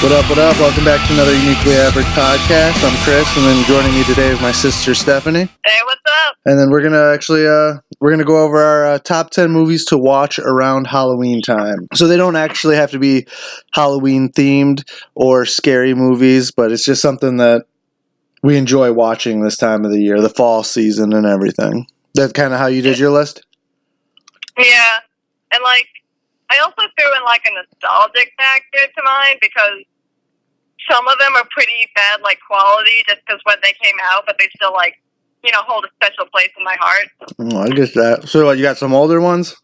What up, what up? Welcome back to another Uniquely Average podcast. I'm Chris, and then joining me today is my sister Stephanie. Hey, what's up? And then we're gonna go over our top 10 movies to watch around Halloween time. So they don't actually have to be Halloween themed or scary movies, but it's just something that we enjoy watching this time of the year, the fall season and everything. That's kind of how you did your list? Yeah, and I also threw in a nostalgic factor to mine because some of them are pretty bad quality just because when they came out, but they still hold a special place in my heart. Oh, I get that. So you got some older ones?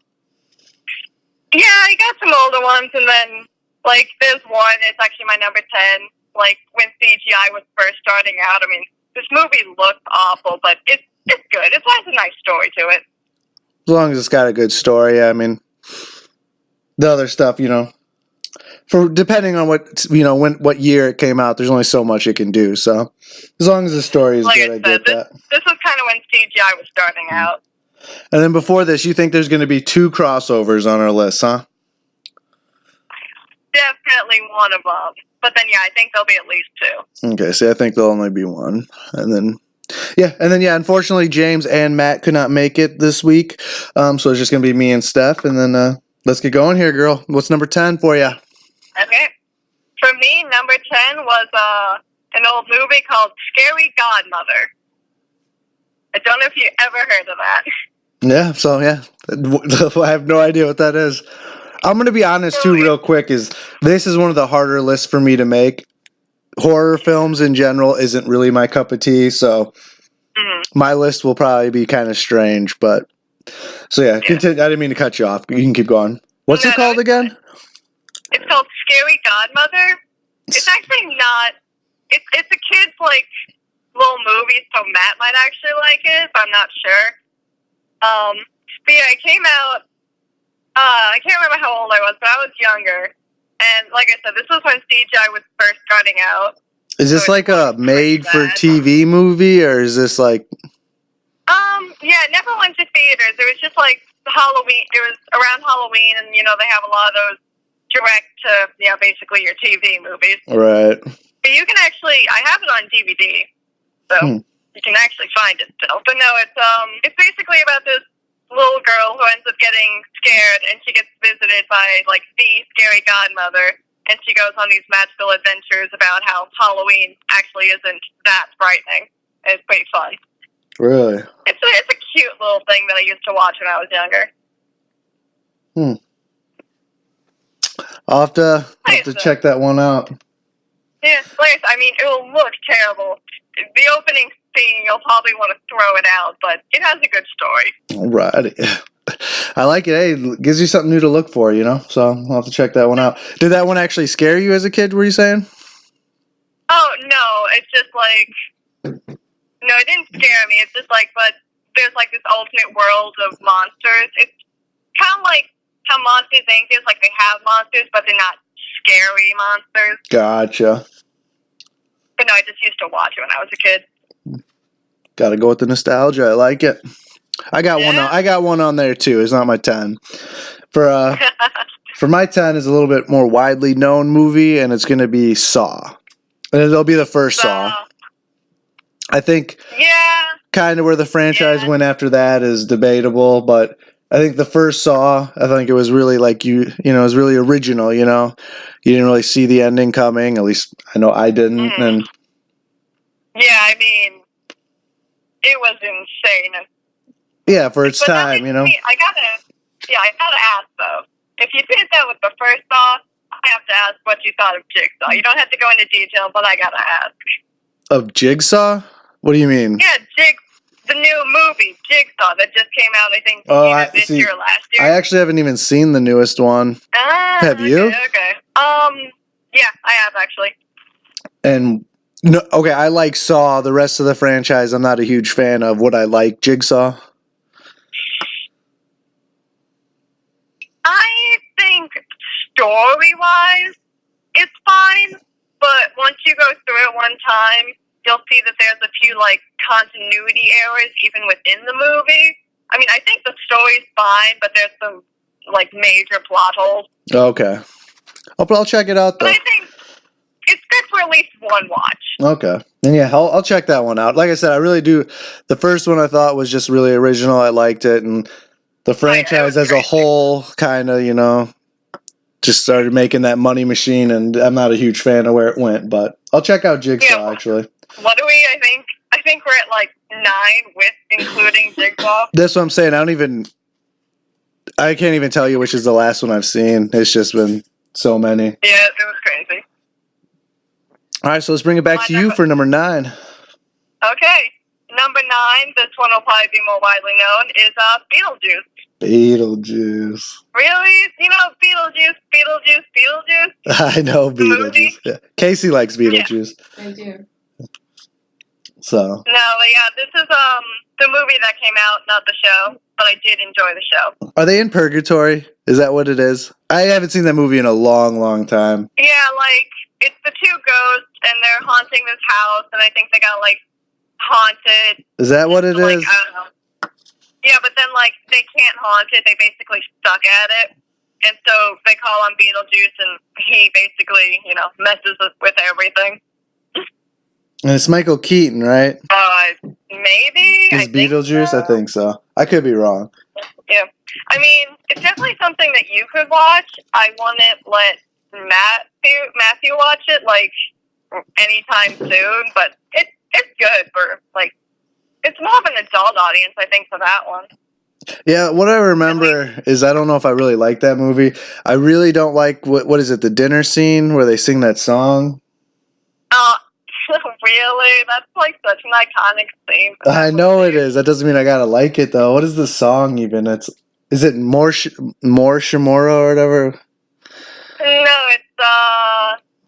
Yeah, I got some older ones, and then there's one. It's actually my number 10. When CGI was first starting out. I mean, this movie looks awful, but it's good. It has a nice story to it. As long as it's got a good story, I mean, the other stuff, for depending on what year it came out, there's only so much it can do. So as long as the story is good, I get that. This was kind of when CGI was starting out. And then before this, you think there's going to be 2 crossovers on our list, huh? Definitely one of them. But then, yeah, I think there'll be at least 2. Okay, so I think there'll only be one. And then, unfortunately, James and Matt could not make it this week. So it's just going to be me and Steph. And then let's get going here, girl. What's number 10 for you? Okay. For me, number 10 was an old movie called Scary Godmother. I don't know if you ever heard of that. Yeah, so yeah. I have no idea what that is. I'm going to be honest, too, real quick, this is one of the harder lists for me to make. Horror films in general isn't really my cup of tea, so my list will probably be kind of strange, but... So, yeah, continue. I didn't mean to cut you off. You can keep going. What's it called again? It's called Scary Godmother. It's actually not... It's a kid's, little movie, so Matt might actually like it, but I'm not sure. But yeah, it came out... I can't remember how old I was, but I was younger. And like I said, this was when CGI was first starting out. Is this a made-for-TV movie, or is this Yeah, it never went to theaters. It was just Halloween. It was around Halloween, and they have a lot of those direct to, basically your TV movies. Right. But you can actually, I have it on DVD, so you can actually find it still. But no, it's basically about this little girl who ends up getting scared, and she gets visited by the scary godmother, and she goes on these magical adventures about how Halloween actually isn't that frightening. It's pretty fun. Really? It's a cute little thing that I used to watch when I was younger. I'll have to check that one out. Yeah, I mean, it will look terrible. The opening scene, you'll probably want to throw it out, but it has a good story. Alrighty. I like it. Hey, it gives you something new to look for, So I'll have to check that one out. Did that one actually scare you as a kid, were you saying? Oh, no. It's just no, it didn't scare me. It's just but there's this alternate world of monsters. It's kind of like how Monsters Inc. is. They have monsters, but they're not scary monsters. Gotcha. But no, I just used to watch it when I was a kid. Gotta go with the nostalgia. I like it. I got one. I got one on there too. It's not my 10. For my 10 is a little bit more widely known movie, and it's gonna be Saw, and it'll be the first Saw. I think. Yeah. Kind of where the franchise went after that is debatable, but I think the first Saw, I think it was really it was really original. You didn't really see the ending coming. At least I know I didn't. And yeah, I mean, it was insane. Yeah, for its time, I gotta ask though. If you did that with the first Saw, I have to ask what you thought of Jigsaw. You don't have to go into detail, but I gotta ask. Of Jigsaw? What do you mean? Yeah, the new movie Jigsaw that just came out. I think this year or last year. I actually haven't even seen the newest one. Have you? Okay. Yeah, I have actually. And no, okay, I like Saw. The rest of the franchise, I'm not a huge fan of. Would I like Jigsaw? I think story-wise, it's fine. But once you go through it one time, you'll see that there's a few continuity errors even within the movie. I mean, I think the story's fine, but there's some major plot holes. Okay. I'll check it out though. But I think one watch. Okay. And yeah, I'll check that one out. Like I said, I really do. The first one I thought was just really original. I liked it. And the franchise as a whole kind of, just started making that money machine. And I'm not a huge fan of where it went. But I'll check out Jigsaw, actually. What are we? I think we're at like 9 with including Jigsaw. That's what I'm saying. I can't even tell you which is the last one I've seen. It's just been so many. Yeah, it was crazy. All right, so let's bring it back to you for number 9. Okay. Number 9, this one will probably be more widely known, is Beetlejuice. Beetlejuice. Really? You know Beetlejuice? I know Beetlejuice. Yeah. Casey likes Beetlejuice. Yeah, I do. So. No, but yeah, this is the movie that came out, not the show, but I did enjoy the show. Are they in purgatory? Is that what it is? I haven't seen that movie in a long, long time. Yeah, like, it's the 2 ghosts, and they're haunting this house, and I think they got, like, haunted. Is that what it is? I don't know. Yeah, but then, like, they can't haunt it. They basically suck at it. And so they call on Beetlejuice, and he basically, messes with everything. And it's Michael Keaton, right? Maybe. Is Beetlejuice? So. I think so. I could be wrong. Yeah. I mean, it's definitely something that you could watch. I wouldn't let Matthew watch it, like, anytime soon, but it's good for, like, it's more of an adult audience, I think, for that one. Yeah, what I remember is I don't know if I really like that movie. I really don't like, what is it, the dinner scene where they sing that song? Really? That's like such an iconic scene. I know it is. That doesn't mean I gotta like it though. What is the song even? Is it more Shimura or whatever? No, it's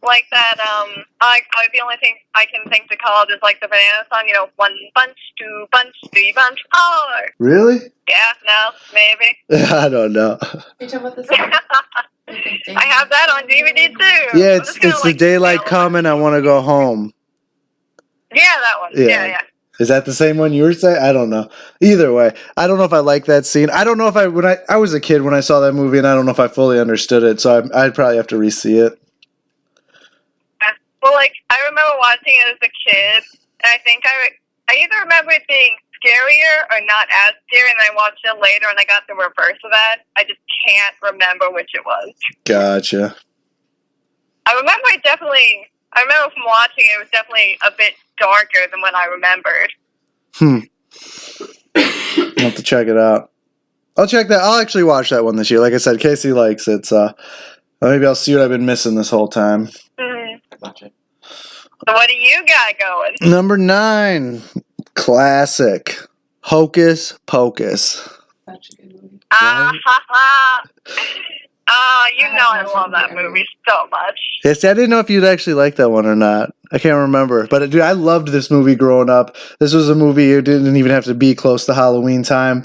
like that. The only thing I can think to call it is like the banana song. 1 bunch, 2 bunch, 3 bunch, 4. Really? Yeah. No. Maybe. I don't know. You're talking about the song? I have that on DVD too. Yeah, it's the daylight coming. I want to go home. Yeah, that one. Yeah. Is that the same one you were saying? I don't know. Either way, I don't know if I like that scene. I don't know if when I was a kid when I saw that movie, and I don't know if I fully understood it. So I'd probably have to re-see it. Well, like I remember watching it as a kid, and I think I either remember it being scarier or not as scary, and I watched it later, and I got the reverse of that. I just can't remember which it was. Gotcha. I remember from watching it was definitely a bit darker than what I remembered. I'll have to check it out. I'll check that. I'll actually watch that one this year. Like I said, Casey likes it, so maybe I'll see what I've been missing this whole time. Mm-hmm. Gotcha. So what do you got going? Number 9, classic, Hocus Pocus. Such a good movie. I love that movie so much. Yes, I didn't know if you'd actually like that one or not. I can't remember. But, dude, I loved this movie growing up. This was a movie you didn't even have to be close to Halloween time.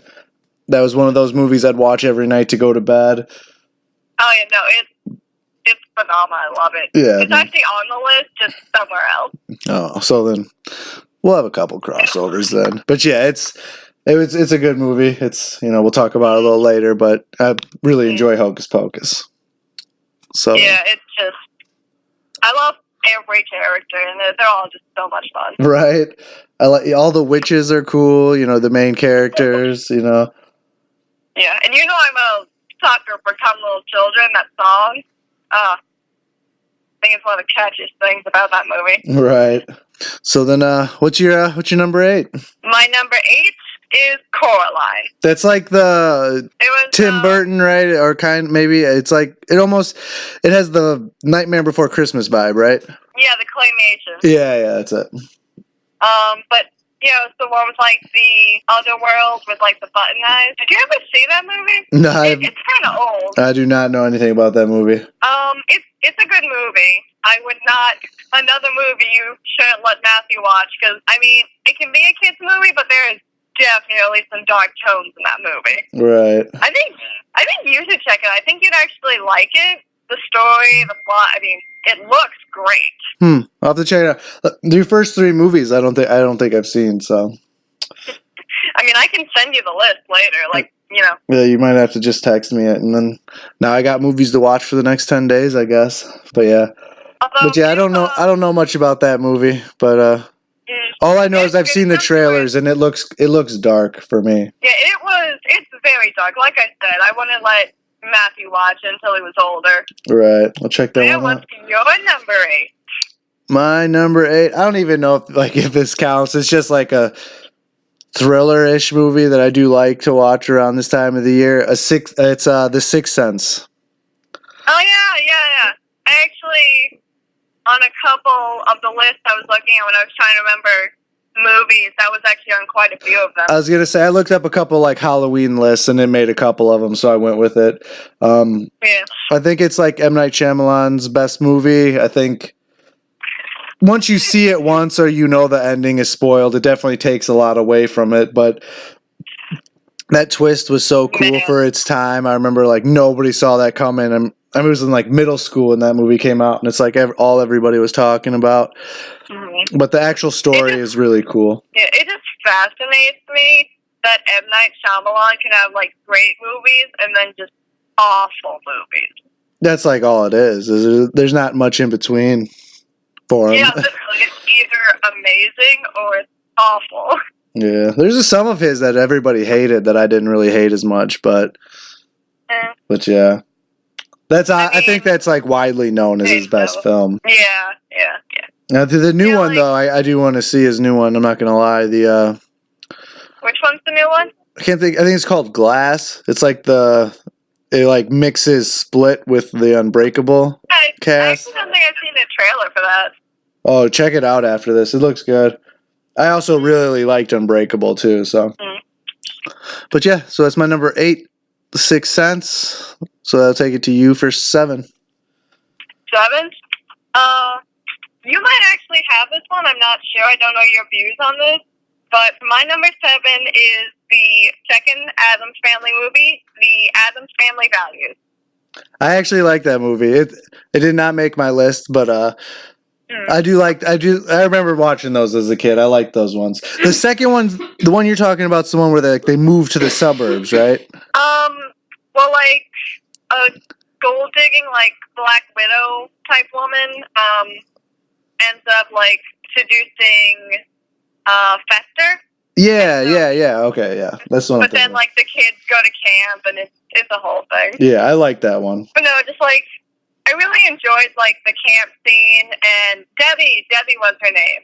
That was one of those movies I'd watch every night to go to bed. Oh, yeah, no, it's phenomenal. I love it. Yeah. It's actually on the list, just somewhere else. Oh, so then we'll have a couple crossovers then. But, yeah, it's a good movie. It's, we'll talk about it a little later, but I really enjoy Hocus Pocus. So yeah, it's just I love every character, and they're all just so much fun. Right. I like all the witches are cool. The main characters. Yeah, and I'm a sucker for "Come Little Children." That song. I think it's one of the catchiest things about that movie. Right. So then, what's your number 8? My number 8 is Coraline. That's like the Tim Burton, right? Or maybe it's like it has the Nightmare Before Christmas vibe, right? Yeah, the claymation. Yeah, that's it. But it's the one with like the other world with like the button eyes. Did you ever see that movie? No, it's kind of old. I do not know anything about that movie. It's a good movie. I would not. Another movie you shouldn't let Matthew watch because it can be a kids movie, but there is definitely some dark tones in that movie. Right. I think you should check it out. I think you'd actually like it. The story, the plot. It looks great. I'll have to check it out. Your first 3 movies, I don't think I've seen. So. I can send you the list later. Yeah, you might have to just text me it, and then now I got movies to watch for the next 10 days, I guess. But yeah. Although But yeah, I don't know. I don't know much about that movie, but all I know is I've seen the trailers and it looks dark for me. Yeah, it's very dark. Like I said, I wouldn't let Matthew watch it until he was older. Right. I'll check that one What's out. your number 8? My number 8. I don't even know if this counts. It's just like a thriller-ish movie that I do like to watch around this time of the year. It's The Sixth Sense. Oh yeah. I actually, on a couple of the lists I was looking at when I was trying to remember movies, that was actually on quite a few of them. I was gonna say I looked up a couple like Halloween lists and it made a couple of them, so I went with it. Yeah. I think it's like M. Night Shyamalan's best movie. I think once you see it once or you know the ending is spoiled, it definitely takes a lot away from it. But that twist was so cool for its time. I remember like nobody saw that coming. I was in like middle school when that movie came out, and it's like all everybody was talking about. Mm-hmm. But the actual story is really cool. Yeah, it just fascinates me that M. Night Shyamalan can have like great movies and then just awful movies. That's like all it is. There's not much in between for him. Yeah, literally, it's either amazing or it's awful. Yeah, there's some of his that everybody hated that I didn't really hate as much, but yeah. I think that's like widely known as his best film. Yeah. Now the new one though, I do want to see his new one. I'm not gonna lie. Which one's the new one? I think it's called Glass. It's like it like mixes Split with the Unbreakable cast. I don't think I've seen the trailer for that. Oh, check it out after this. It looks good. I also really liked Unbreakable too. So, but yeah, so that's my number 8, The Sixth Sense. So I'll take it to you for 7. 7? You might actually have this one. I'm not sure. I don't know your views on this. But my number 7 is the second Addams Family movie, The Addams Family Values. I actually like that movie. It did not make my list, but I remember watching those as a kid. I like those ones. The second one, the one you're talking about, is the one where they move to the suburbs, right? Well, like a gold digging, like Black Widow type woman, ends up like seducing Fester. Yeah. Okay, yeah, that's one. But then, like the kids go to camp, and it's a whole thing. Yeah, I like that one. But no, just like I really enjoyed like the camp scene, and Debbie was her name,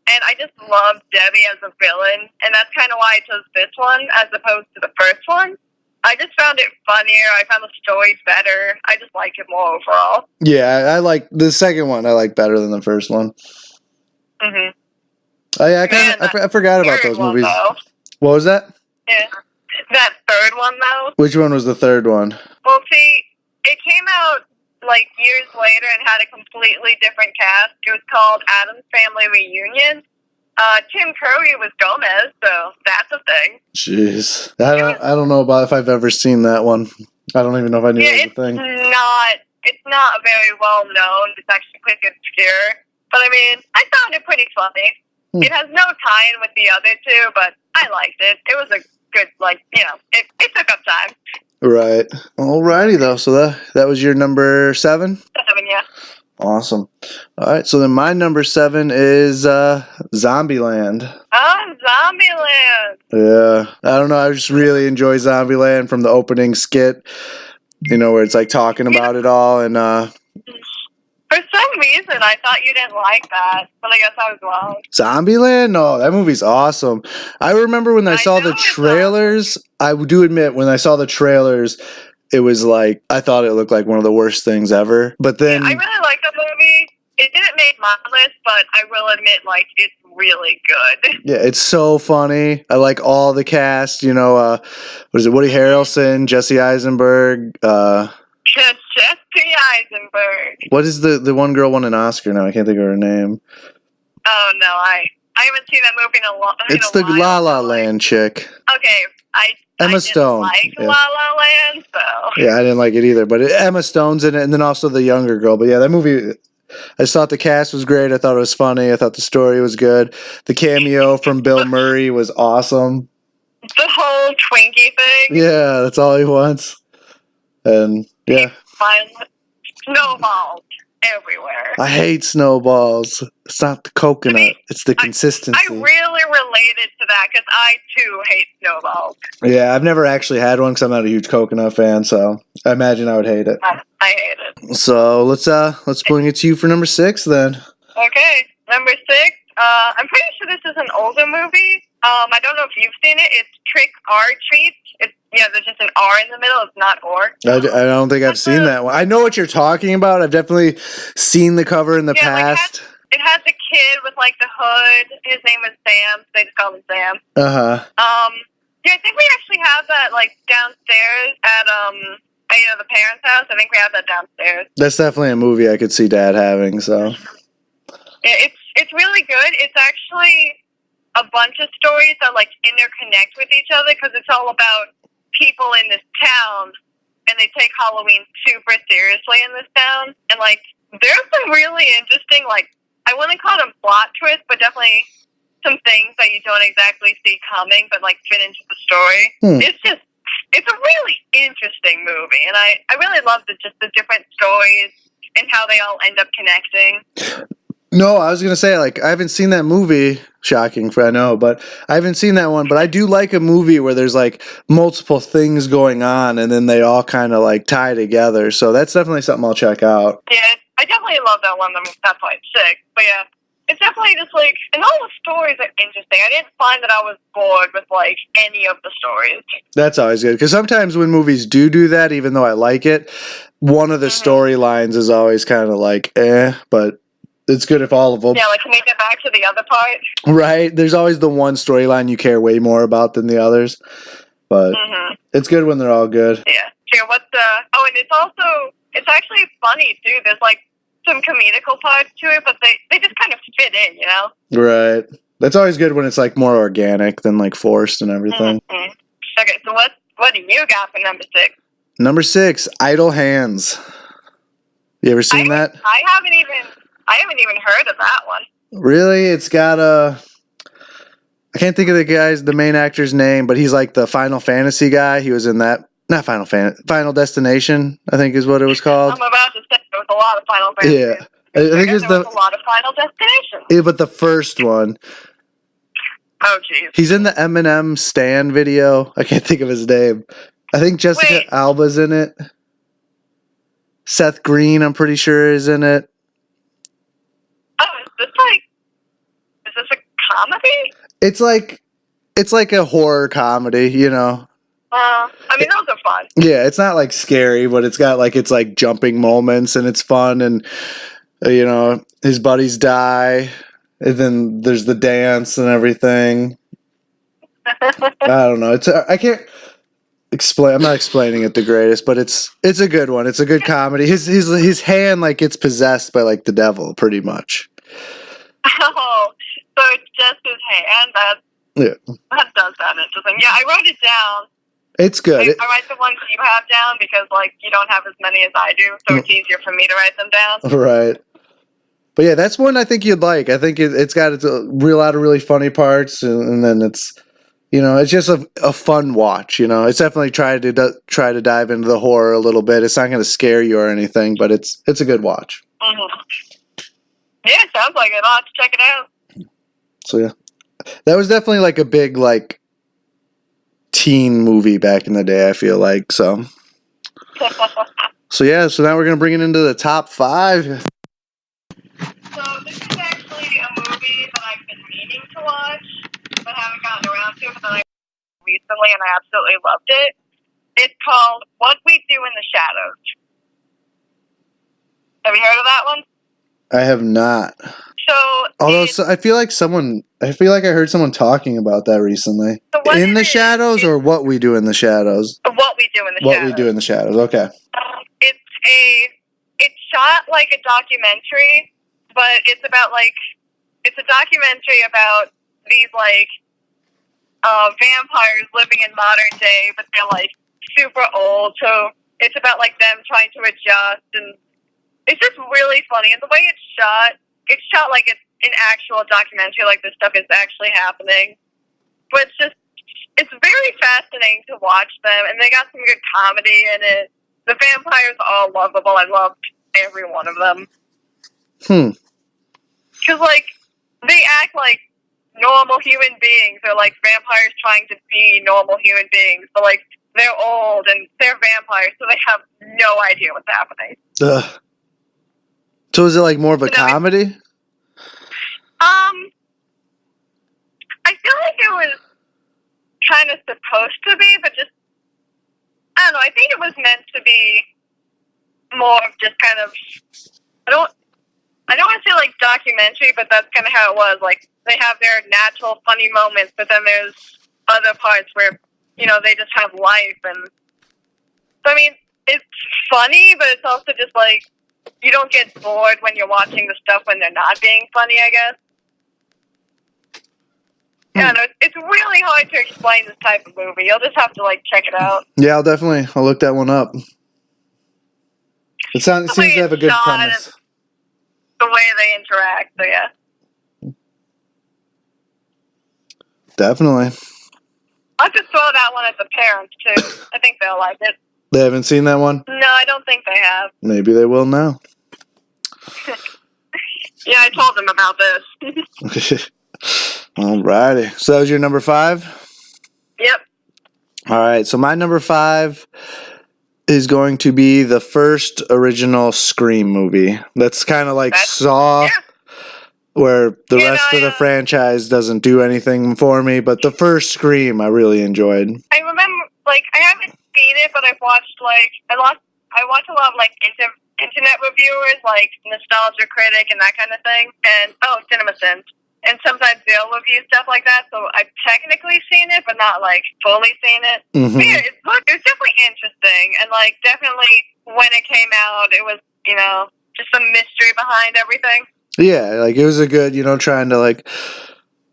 and I just loved Debbie as a villain, and that's kind of why I chose this one as opposed to the first one. I just found it funnier. I found the stories better. I just like it more overall. Yeah, I like the second one. I like better than the first one. Mhm. I forgot about those movies. Though. What was that? Yeah, that third one though. Which one was the third one? Well, see, it came out like years later and had a completely different cast. It was called Addams Family Reunion. Tim Curry was Gomez, so that's a thing. Jeez, I don't know about if I've ever seen that one. I don't even know if I knew that was a thing. It's not very well known. It's actually pretty obscure. But I mean, I found it pretty funny. It has no tie-in with the other two, but I liked it. It was a good, it took up time. Right. Alrighty though. So that was your number 7? 7, yeah. Awesome. All right. So then my number 7 is Zombieland. Oh, Zombieland. Yeah. I don't know. I just really enjoy Zombieland from the opening skit. Where it's like talking about it all and. For some reason, I thought you didn't like that, but I guess I was wrong. Zombieland? No, that movie's awesome. I remember when I saw the trailers. I do admit, when I saw the trailers, it was like, I thought it looked like one of the worst things ever. But then... Yeah, I really like the movie. It didn't make my list, but I will admit, it's really good. Yeah, it's so funny. I like all the cast. What is it? Woody Harrelson, Jesse Eisenberg, Jesse Eisenberg. What is the one girl won an Oscar now? I can't think of her name. Oh no, I haven't seen that movie in a long. It's the La La Land chick. Okay, Emma Stone. Like La La Land, so. Yeah, I didn't like it either, but Emma Stone's in it, and then also the younger girl. But yeah, that movie. I just thought the cast was great. I thought it was funny. I thought the story was good. The cameo from Bill Murray was awesome. The whole Twinkie thing. Yeah, that's all he wants. And yeah. Snowballs. everywhere. I hate snowballs. It's not the coconut. It's the consistency. I really related to that because I too hate snowballs. Yeah, I've never actually had one because I'm not a huge coconut fan, so I imagine I would hate it. I hate it. So let's bring it to you for number 6 then. Okay, number 6. I'm pretty sure this is an older movie. I don't know if you've seen it. It's Trick or Treat. There's just an R in the middle. It's not or. I don't think I've seen that one. I know what you're talking about. I've definitely seen the cover in the past. It has a kid with like the hood. His name is Sam. So they just call him Sam. Uh-huh. Yeah, I think we actually have that like downstairs at the parents' house. I think we have that downstairs. That's definitely a movie I could see Dad having. So. Yeah, it's really good. It's actually a bunch of stories that like interconnect with each other because it's all about people in this town, and they take Halloween super seriously in this town. And like, there's some really interesting, like, I wouldn't call them plot twists, but definitely some things that you don't exactly see coming, but like fit into the story. It's a really interesting movie, and I really love the different stories and how they all end up connecting. No, I was going to say, like, I haven't seen that movie. Shocking, I know, but I haven't seen that one. But I do like a movie where there's, like, multiple things going on, and then they all kind of, like, tie together. So that's definitely something I'll check out. Yeah, I definitely love that one. That's why it's 6. But, yeah, it's definitely just, like, and all the stories are interesting. I didn't find that I was bored with, like, any of the stories. That's always good. Because sometimes when movies do that, even though I like it, one of the storylines is always kind of like, but... It's good if all of them. Yeah, like, can we get back to the other part? Right. There's always the one storyline you care way more about than the others. But it's good when they're all good. Yeah. Sure, and it's actually funny, too. There's, like, some comedical parts to it, but they just kind of fit in, you know? Right. That's always good when it's, like, more organic than, like, forced and everything. Mm-hmm. Okay, so what do you got for number 6? Number 6, Idle Hands. You ever seen that? I haven't even heard of that one. Really? It's got I can't think of the main actor's name, but he's like the Final Fantasy guy. He was in that. Not Final Destination, I think is what it was called. I'm about to say there was a lot of Final Fantasy. Yeah. I think there was a lot of Final Destinations. Yeah, but the first one. Oh, jeez. He's in the Eminem Stan video. I can't think of his name. I think Jessica Alba's in it. Seth Green, I'm pretty sure, is in it. Is this a comedy? It's like a horror comedy, you know. I mean, those are fun. Yeah, it's not like scary, but it's got like jumping moments and it's fun, and you know, his buddies die, and then there's the dance and everything. I don't know. I can't explain. I'm not explaining it the greatest, but it's a good one. It's a good comedy. His hand like gets possessed by like the devil, pretty much. Oh, so it's just his hand. That does sound interesting. Yeah, I wrote it down. It's good. I write the ones you have down because, like, you don't have as many as I do, so it's easier for me to write them down. Right. But yeah, that's one I think you'd like. I think it's got a lot of really funny parts, and then it's, you know, it's just a fun watch. You know, it's definitely try to dive into the horror a little bit. It's not going to scare you or anything, but it's a good watch. Yeah, sounds like it. I'll have to check it out. So yeah, that was definitely like a big like teen movie back in the day, I feel like. So yeah, so now we're gonna bring it into the top 5. So this is actually a movie that I've been meaning to watch, but haven't gotten around to. But then I recently, and I absolutely loved it. It's called What We Do in the Shadows. Have you heard of that one? I have not. I feel like I heard someone talking about that recently. In the Shadows, or What We Do in the Shadows? What We Do in the Shadows. What We Do in the Shadows. Okay. It's shot like a documentary, but it's a documentary about these like vampires living in modern day, but they're like super old. So it's about like them trying to adjust, and it's just really funny. And the way it's shot like it's an actual documentary, like this stuff is actually happening. But it's very fascinating to watch them, and they got some good comedy in it. The vampires are all lovable. I loved every one of them. Because, like, they act like normal human beings, or like vampires trying to be normal human beings, but like they're old and they're vampires, so they have no idea what's happening. So is it like more of a comedy? I feel like it was kind of supposed to be, but just I don't know. I think it was meant to be more of just kind of I don't want to say like documentary, but that's kind of how it was. Like they have their natural funny moments, but then there's other parts where they just have life, and so I mean it's funny, but it's also just like you don't get bored when you're watching the stuff when they're not being funny, I guess. Yeah, no, it's really hard to explain this type of movie. You'll just have to like check it out. Yeah, I'll look that one up. It seems to have a good premise. The way they interact, so yeah. Definitely. I'll just throw that one at the parents too. I think they'll like it. They haven't seen that one? No, I don't think they have. Maybe they will now. Yeah, I told them about this. Alrighty. So that was your number 5? Yep. Alright, so my number 5 is going to be the first original Scream movie. That's kind of like Saw, where the rest of the franchise doesn't do anything for me, but the first Scream I really enjoyed. I remember, like, I haven't seen it, but I've watched, like, I watch a lot of, like, internet reviewers, like Nostalgia Critic and that kind of thing, and, CinemaSins. And sometimes they'll review stuff like that, so I've technically seen it, but not, like, fully seen it. Mm-hmm. But yeah, it was definitely interesting, and, like, definitely when it came out, it was, just some mystery behind everything. Yeah, like, it was a good, trying to, like,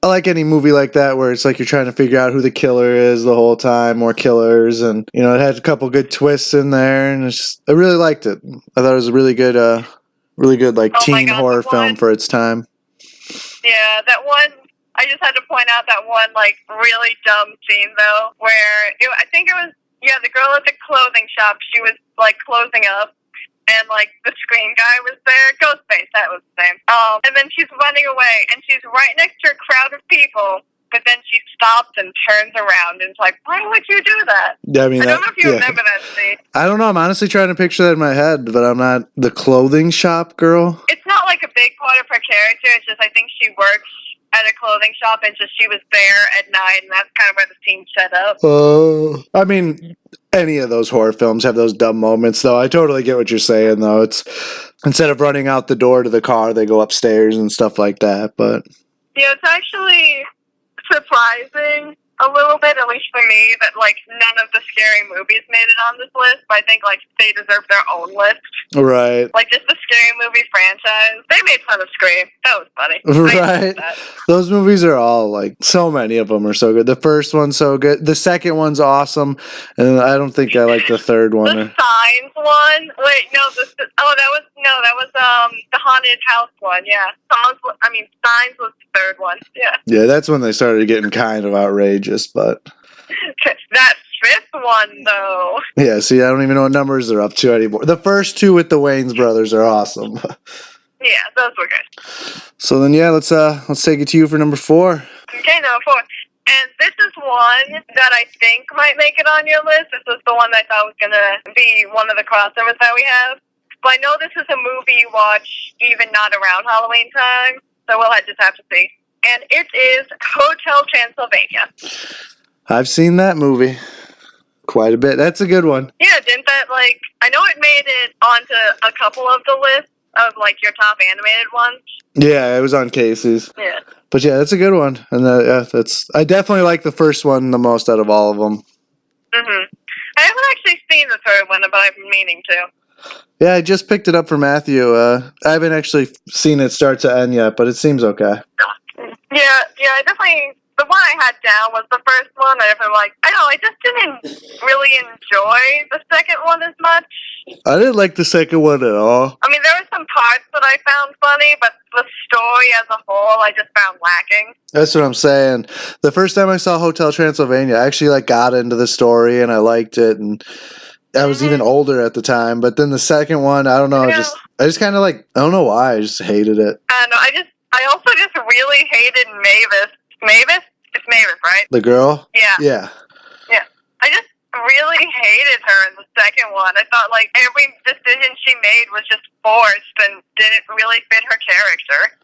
I like any movie like that where it's like you're trying to figure out who the killer is the whole time, or killers, and, it had a couple good twists in there, and I really liked it. I thought it was a really good, like, teen horror film for its time. Yeah, that one, I just had to point out that one, like, really dumb scene, though, where I think it was, the girl at the clothing shop, she was, like, closing up, and, like, the Scream guy was there, Ghostface, that was his name, and then she's running away, and she's right next to a crowd of people, but then she stops and turns around, and it's like, why would you do that? Yeah, I mean, I don't know if you remember that scene. I don't know, I'm honestly trying to picture that in my head, but I'm not. The clothing shop girl? It's not, like, a big part of her character, it's just I think she works at a clothing shop, and just she was there at night, and that's kind of where the scene's set up. I mean, any of those horror films have those dumb moments, though. I totally get what you're saying, though. It's instead of running out the door to the car, they go upstairs and stuff like that, but... Yeah, it's actually surprising a little bit, at least for me, that, like, none of the scary movies made it on this list, but I think, like, they deserve their own list. Right. Like, just the scary movie franchise. They made fun of Scream. That was funny. Right. Those movies are all, like, so many of them are so good. The first one's so good. The second one's awesome, and I don't think I like the third one. The Signs one? Wait, no, that was the Haunted House one, yeah. Signs was the third one, yeah. Yeah, that's when they started getting kind of outrageous, but... That fifth one, though. Yeah, see, I don't even know what numbers they're up to anymore. The first two with the Wayans brothers are awesome. Yeah, those were good. So then, yeah, let's take it to you for number 4. Okay, number 4. And this is one that I think might make it on your list. This is the one that I thought was going to be one of the crossovers that we have. But I know this is a movie you watch even not around Halloween time, so we'll just have to see. And it is Hotel Transylvania. I've seen that movie quite a bit. That's a good one. Yeah, didn't that, like, I know it made it onto a couple of the lists of, like, your top animated ones. Yeah, it was on Casey's. Yeah. But yeah, that's a good one. And I definitely like the first one the most out of all of them. Mm-hmm. I haven't actually seen the third one, but I've been meaning to. Yeah, I just picked it up for Matthew. I haven't actually seen it start to end yet, but it seems okay. Yeah, I definitely... The one I had down was the first one. I just didn't really enjoy the second one as much. I didn't like the second one at all. I mean, there were some parts that I found funny, but the story as a whole I just found lacking. That's what I'm saying. The first time I saw Hotel Transylvania, I actually got into the story and I liked it, and I was even older at the time. But then the second one, I don't know, Yeah. I just kind of like, I don't know why, I just hated it. I also just really hated Mavis. Mavis? It's Mavis, right? The girl? Yeah. Yeah. I just really hated her in the second one. I thought like every decision she made was just forced and didn't really fit her character.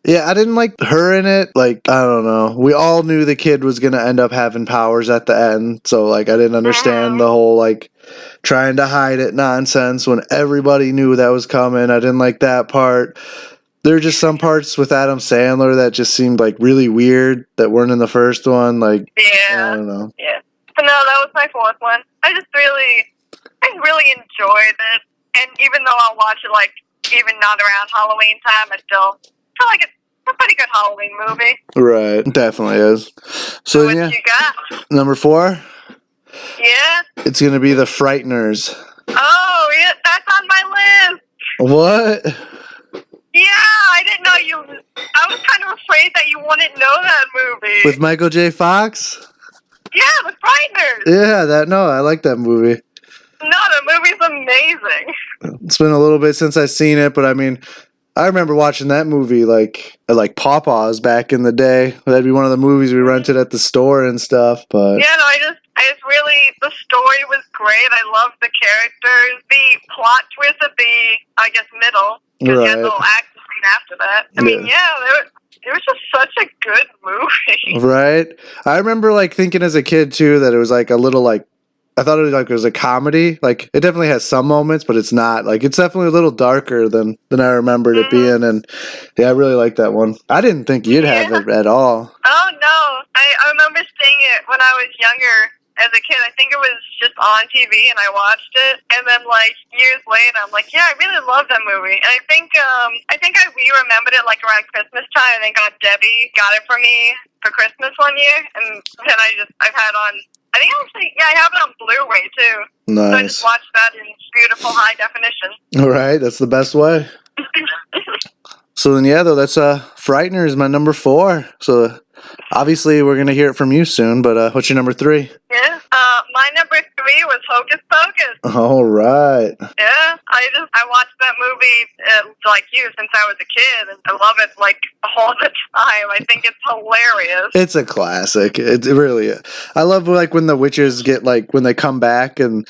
Yeah, I didn't like her in it. Like, I don't know. We all knew the kid was going to end up having powers at the end. So, like, I didn't understand the whole, like, trying to hide it nonsense when everybody knew that was coming. I didn't like that part. There were just some parts with Adam Sandler that just seemed, like, really weird that weren't in the first one. Like, Yeah. I don't know. Yeah. So, no, that was my fourth one. I really enjoyed it. And even though I'll watch it, like, even not around Halloween time, I still feel like it's a pretty good Halloween movie. Right. It definitely is. So, what yeah. you got? Number 4? Yeah? It's going to be The Frighteners. Oh, yeah, that's on my list. What? Yeah, I didn't know you. I was kind of afraid that you wouldn't know that movie. With Michael J. Fox? Yeah, The Frighteners. Yeah, I like that movie. No, the movie's amazing. It's been a little bit since I've seen it, but I mean, I remember watching that movie like at Pawpaws back in the day. That'd be one of the movies we rented at the store and stuff. But yeah, no, I just really, the story was great. I loved the characters. The plot twist at the, I guess, middle. Because you had the little action scene after that. I mean, it was just such a good movie. Right. I remember like thinking as a kid too that it was like a little like, I thought it was a comedy. Like it definitely has some moments, but it's not. Like it's definitely a little darker than I remembered it being. And yeah, I really like that one. I didn't think you'd have it at all. Oh no, I remember seeing it when I was younger. As a kid, I think it was just on TV, and I watched it. And then, like years later, I'm like, yeah, I really love that movie. And I think I re-remembered it like around Christmas time. I think Debbie got it for me for Christmas one year, and then I've had on. I think I have it on Blu-ray too. Nice. So I just watched that in beautiful high definition. All right, that's the best way. So then, yeah, though, that's Frightener is my number 4. So obviously we're gonna hear it from you soon. But what's your number 3? Yeah, my number 3 was Hocus Pocus. All right. Yeah, I watched that movie like you since I was a kid, and I love it like all the time. I think it's hilarious. It's a classic. It really is. I love like when the witches get like when they come back and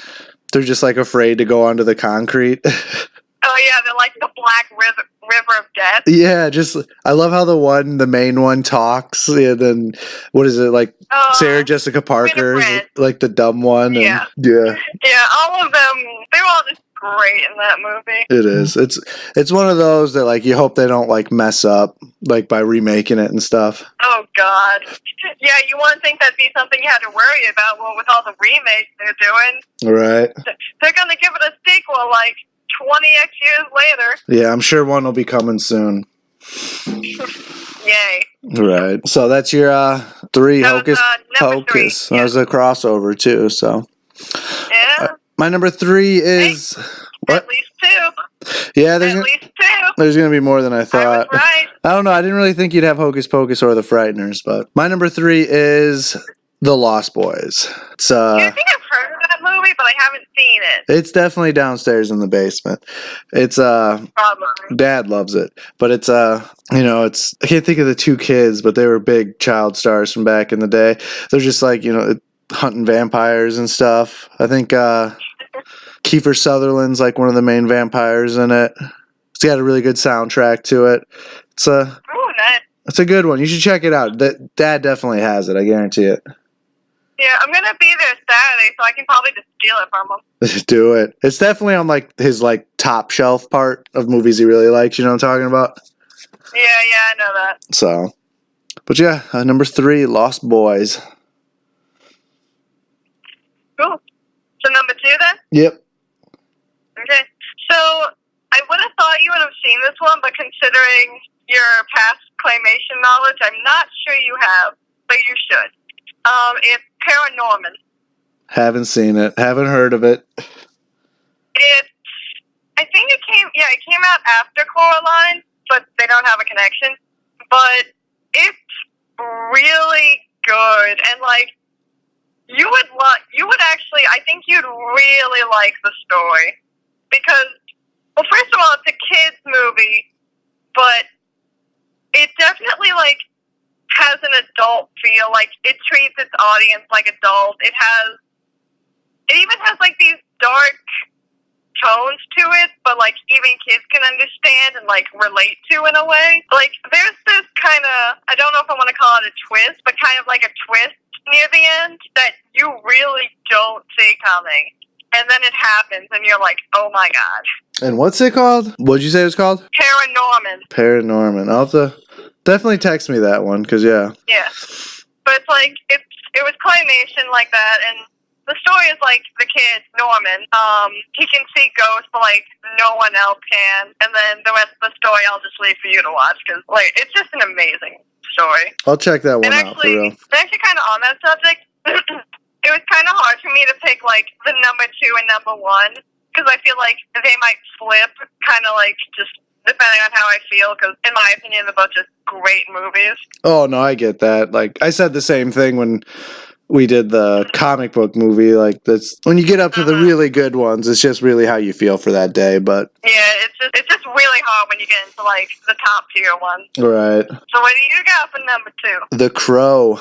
they're just like afraid to go onto the concrete. Oh yeah, they're like the Black River of Death. Yeah, I love how the main one talks, and then what is it like? Sarah Jessica Parker, like the dumb one. Yeah, and, yeah, yeah. All of them, they're all just great in that movie. It is. It's one of those that like you hope they don't like mess up like by remaking it and stuff. Oh God, yeah. You wouldn't think that'd be something you had to worry about. Well, with all the remakes they're doing, right? They're gonna give it a sequel like 20x years later. Yeah, I'm sure one will be coming soon. Yay. Right. So that's your 3 Hocus Pocus. 3. Yeah. That was a crossover too, so. Yeah. My number 3 is what? At least 2. Yeah, At least 2. There's going to be more than I thought. I was right. I don't know. I didn't really think you'd have Hocus Pocus or The Frighteners, but my number 3 is The Lost Boys. It's I think I've heard of that movie, but I haven't seen it. It's definitely downstairs in the basement. It's Probably. Dad loves it, but it's it's I can't think of the 2 kids, but they were big child stars from back in the day. They're just like hunting vampires and stuff. I think Kiefer Sutherland's like one of the main vampires in it. It's got a really good soundtrack to it. It's nice. It's a good one. You should check it out. Dad definitely has it. I guarantee it. Yeah, I'm gonna be there Saturday, so I can probably just steal it from him. Do it. It's definitely on like his like top shelf part of movies he really likes. You know what I'm talking about? Yeah, I know that. So, but yeah, number 3, Lost Boys. Cool. So number 2 then? Yep. Okay. So I would have thought you would have seen this one, but considering your past claymation knowledge, I'm not sure you have, but you should. It's Paranorman. Haven't seen it. Haven't heard of it. I think it came out after Coraline, but they don't have a connection. But it's really good, and like you would actually, I think you'd really like the story. Because, well, first of all, it's a kid's movie, but it definitely, like, has an adult feel. Like, it treats its audience like adults. It even has, like, these dark tones to it, but, like, even kids can understand and, like, relate to in a way. Like, there's this kind of, I don't know if I want to call it a twist, but kind of like a twist near the end that you really don't see coming. And then it happens, and you're like, oh my god. And what's it called? What'd you say it was called? Paranorman. I'll have to definitely text me that one, because, yeah. Yeah. But it's like, it was claymation like that, and the story is like the kid, Norman, he can see ghosts, but like no one else can. And then the rest of the story I'll just leave for you to watch, because like, it's just an amazing story. I'll check that one out, for real. And actually kind of on that subject, it was kind of hard for me to pick, like, the number 2 and number 1, because I feel like they might flip, kind of, like, just depending on how I feel, because, in my opinion, they're both just great movies. Oh, no, I get that. Like, I said the same thing when we did the comic book movie. Like, that's when you get up to the really good ones, it's just really how you feel for that day, but... Yeah, it's just really hard when you get into, like, the top tier ones. Right. So what do you got for number 2? The Crow.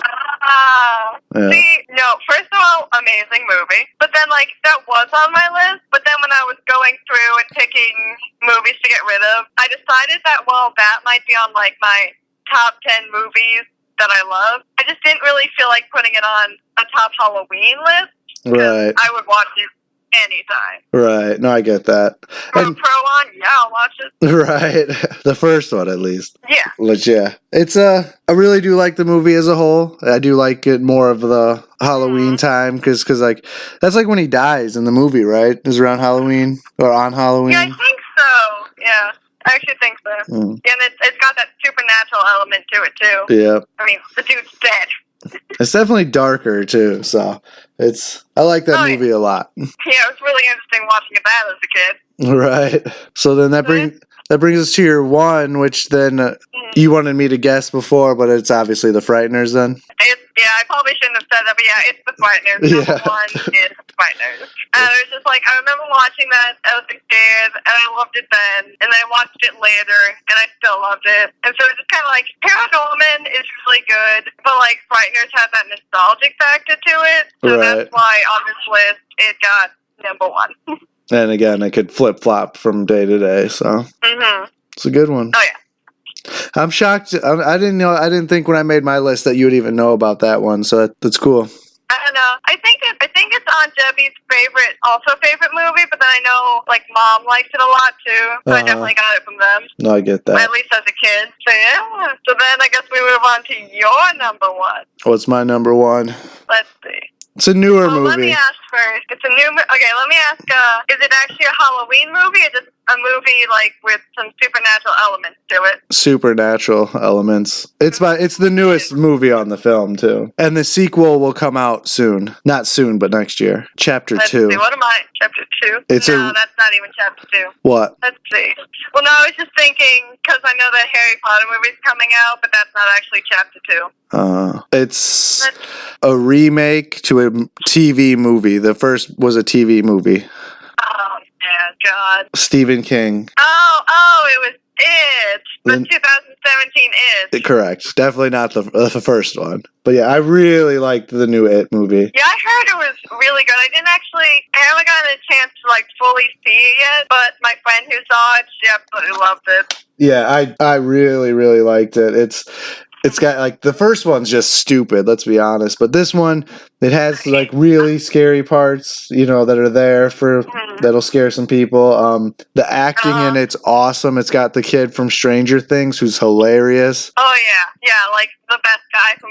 Yeah. See, no, first of all, amazing movie. But then, like, that was on my list. But then when I was going through and picking movies to get rid of, I decided that, well, that might be on, like, my top 10 movies that I love. I just didn't really feel like putting it on a top Halloween list. Right. I would watch it anytime. Right. No, I get that. Pro on, yeah, I'll watch it. Right. The first one, at least. Yeah. But yeah, it's I really do like the movie as a whole. I do like it more of the Halloween time, because like that's like when he dies in the movie, right? Is around Halloween or on Halloween? Yeah, I think so. Yeah. I actually think so. And it's got that supernatural element to it, too. Yeah. I mean, the dude's dead. It's definitely darker, too, so I like that movie a lot. Yeah, it was really interesting watching that as a kid. Right. So then that brings us to your 1, which then you wanted me to guess before, but it's obviously The Frighteners then. Yeah, I probably shouldn't have said that, but yeah, it's The Frighteners. Number 1 is The Frighteners. And it was just like, I remember watching that as a kid, and I loved it then, and then I watched it later, and I still loved it. And so it's just kind of like, Paranorman is really good, but like, Frighteners has that nostalgic factor to it, so that's why on this list, it got number 1. And again, it could flip-flop from day to day, so it's a good one. Oh, yeah. I'm shocked. I didn't think when I made my list that you would even know about that one, so that's cool. I don't know. I think it's Aunt Debbie's favorite movie, but then I know, like, Mom likes it a lot, too, so I definitely got it from them. No, I get that. At least as a kid. So, yeah. So then I guess we move on to your number 1. What's my number 1? Let's see. It's a newer movie. Let me ask first. It's a new movie. Okay, let me ask, is it actually a Halloween movie, or just a movie, like, with some supernatural elements to it? Supernatural elements. It's the newest movie on the film, too. And the sequel will come out soon. Not soon, but next year. Chapter 2. Let's see, what am I? Chapter 2? That's not even Chapter 2. What? Let's see. Well, no, I was just thinking, because I know the Harry Potter movie's coming out, but that's not actually Chapter 2. It's a remake to a TV movie. The first was a TV movie. Oh, yeah, God. Stephen King. Oh, it was It. The 2017 It. Correct. Definitely not the first one. But yeah, I really liked the new It movie. Yeah, I heard it was really good. I haven't gotten a chance to like fully see it yet, but my friend who saw it, she absolutely loved it. Yeah, I really, really liked it. It's got, like, the first one's just stupid, let's be honest. But this one, it has, like, really scary parts, that are there that'll scare some people. The acting in it's awesome. It's got the kid from Stranger Things who's hilarious. Oh, yeah. Yeah, like the best guy from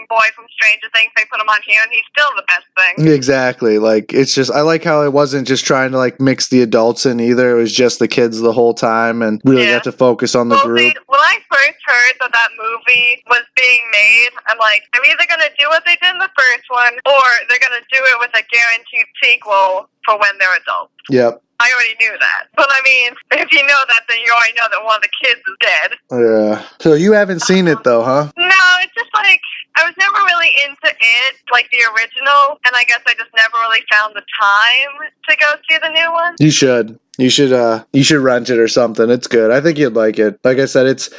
Stranger Things. They put him on here, and he's still the best thing. Exactly. Like, it's just, I like how it wasn't just trying to, like, mix the adults in either. It was just the kids the whole time and really got to focus on the group. See, when I first heard that movie was being made, I'm like, they're either going to do what they did in the first one, or they're going to do it with a guaranteed sequel for when they're adults. Yep. I already knew that. But I mean, if you know that, then you already know that one of the kids is dead. Yeah. So you haven't seen it though, huh? No, it's just like, I was never really into it. like the original, and I guess I just never really found the time to go see the new one. You should. You should rent it or something. It's good. I think you'd like it. Like I said, it's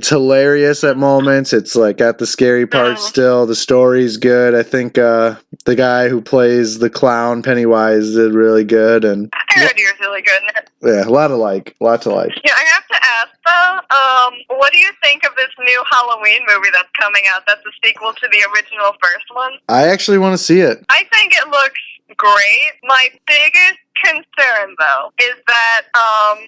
hilarious at moments. It's like got the scary part still. The story's good. I think the guy who plays the clown Pennywise did really good, and I heard he was really good in it. yeah, a lot to like. Yeah, I have to ask though, what do you think of this new Halloween movie that's coming out? That's a sequel to the original first one. I actually want to see it. I think it looks great. My biggest concern though is that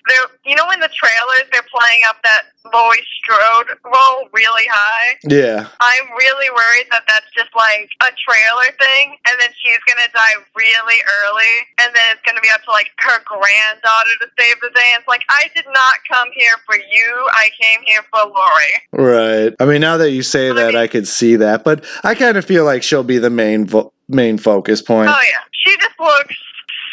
they're, you know, in the trailers they're playing up that Laurie Strode role really high. Yeah. I'm really worried that that's just like a trailer thing, and then she's gonna die really early, and then it's gonna be up to like her granddaughter to save the day. And it's like, I did not come here for you. I came here for Laurie. Right. I mean, now that you say that, I could see that, but I kind of feel like she'll be the main focus point. Oh yeah, she just looks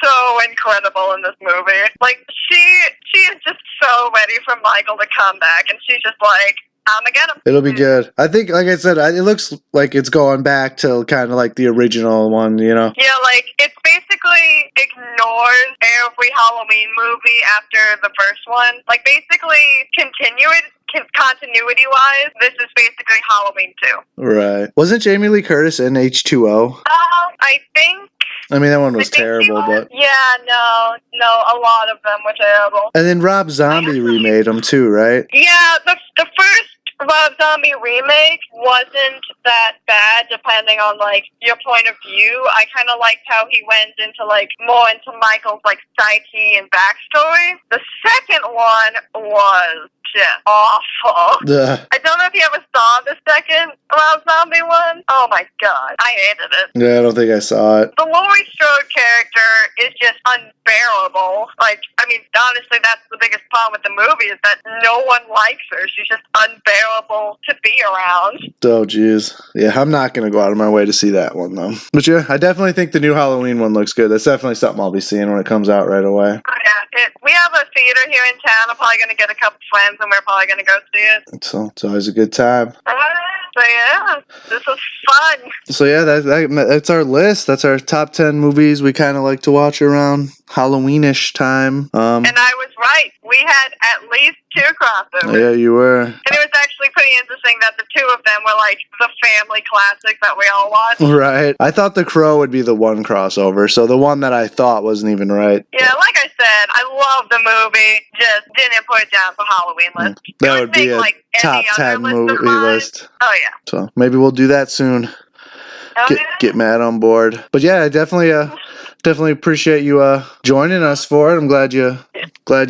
so incredible in this movie. Like she is just so ready for Michael to come back, and she's just like, I'm gonna get him. It'll be good. I think, like I said, it looks like it's going back to kind of like the original one, you know? Yeah, like it's basically ignores every Halloween movie after the first one. Like basically continuity-wise, this is basically Halloween 2. Right. Wasn't Jamie Lee Curtis in H2O? I think. I mean, that one was terrible, but... Yeah, no, a lot of them were terrible. And then Rob Zombie remade them too, right? Yeah, the first Rob Zombie remake wasn't that bad, depending on, like, your point of view. I kind of liked how he went into, like, more into Michael's, like, psyche and backstory. The second one was just awful. I don't know if you ever saw the second Rob Zombie one. Oh my god, I hated it. Yeah, I don't think I saw it. The Laurie Strode character is just unbearable. Like, I mean, honestly, that's the biggest problem with the movie, is that no one likes her. She's just unbearable to be around. Oh, jeez. Yeah, I'm not going to go out of my way to see that one, though. But yeah, I definitely think the new Halloween one looks good. That's definitely something I'll be seeing when it comes out right away. Yeah, we have a theater here in town. I'm probably going to get a couple friends, and we're probably going to go see it. So it's always a good time. So yeah, this is fun. So yeah, that's our list. That's our top 10 movies we kind of like to watch around Halloweenish time. And I was right. We had at least 2 crossovers. Yeah, you were. And it was actually pretty interesting that the 2 of them were like the family classics that we all watched. Right. I thought The Crow would be the one crossover, so the one that I thought wasn't even right. Yeah, like I said, I love the movie, just didn't put it down for Halloween list. That would be a top 10 movie list. Oh yeah. So maybe we'll do that soon. Get Matt on board. But yeah, I definitely appreciate you joining us for it. I'm glad you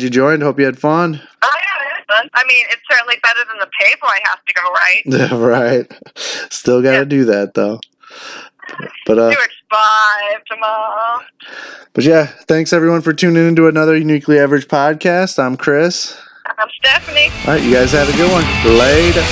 joined. Hope you had fun. Oh yeah, it was fun. I mean, it's certainly better than the paper I have to go write. Yeah, right. Still got to do that though. But due expire tomorrow. But yeah, thanks everyone for tuning into another Uniquely Average podcast. I'm Chris. I'm Stephanie. All right, you guys have a good one. Later.